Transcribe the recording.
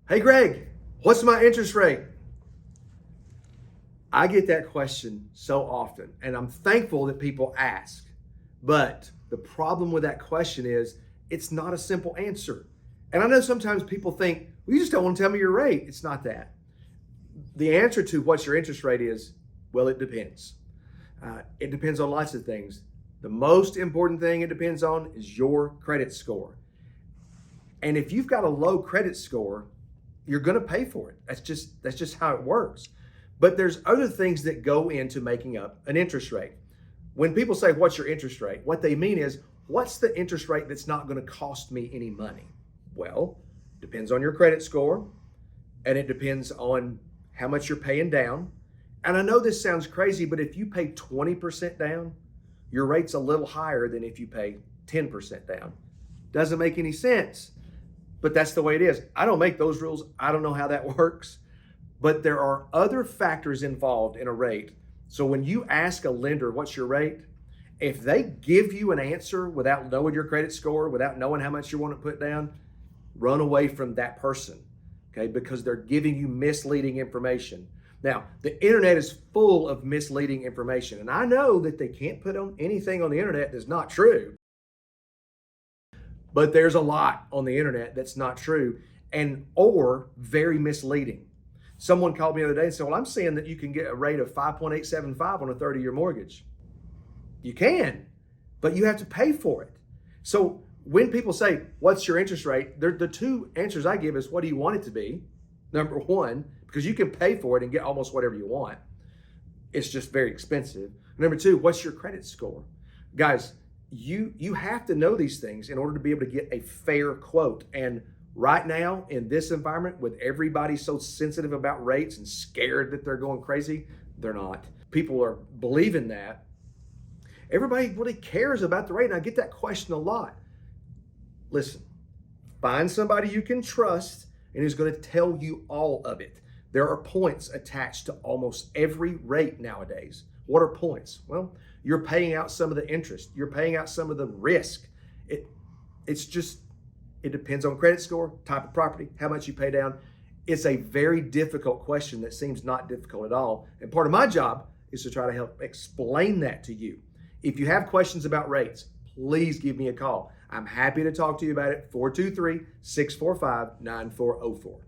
Hey, Greg, what's my interest rate? I get that question so often, and I'm thankful that people ask. But the problem with that question is it's not a simple answer. And I know sometimes people think, well, you just don't want to tell me your rate. It's not that. The answer to what's your interest rate is, well, it depends. It depends on lots of things. The most important thing it depends on is your credit score. And if you've got a low credit score, you're going to pay for it. That's just how it works. But there's other things that go into making up an interest rate. When people say, what's your interest rate? What they mean is, what's the interest rate that's not going to cost me any money? Well, depends on your credit score, and it depends on how much you're paying down. And I know this sounds crazy, but if you pay 20% down, your rate's a little higher than if you pay 10% down. Doesn't make any sense, but that's the way it is. I don't make those rules. I don't know how that works, but there are other factors involved in a rate. So when you ask a lender, what's your rate? If they give you an answer without knowing your credit score, without knowing how much you want to put down, run away from that person, okay? Because they're giving you misleading information. Now, the internet is full of misleading information, and I know that they can't put on anything on the internet that's not true, but there's a lot on the internet that's not true and or very misleading. Someone called me the other day and said, well, I'm seeing that you can get a rate of 5.875 on a 30-year mortgage. You can, but you have to pay for it. So when people say, what's your interest rate? The two answers I give is, what do you want it to be? Number one, because you can pay for it and get almost whatever you want. It's just very expensive. Number two, what's your credit score? Guys, you have to know these things in order to be able to get a fair quote. And right now in this environment, with everybody so sensitive about rates and scared that they're going crazy, they're not. People are believing that. Everybody really cares about the rate, and I get that question a lot. Listen, find somebody you can trust and who's going to tell you all of it. There are points attached to almost every rate nowadays. What are points? Well, you're paying out some of the interest. You're paying out some of the risk. It depends on credit score, type of property, how much you pay down. It's a very difficult question that seems not difficult at all. And part of my job is to try to help explain that to you. If you have questions about rates, please give me a call. I'm happy to talk to you about it. 423-645-9404.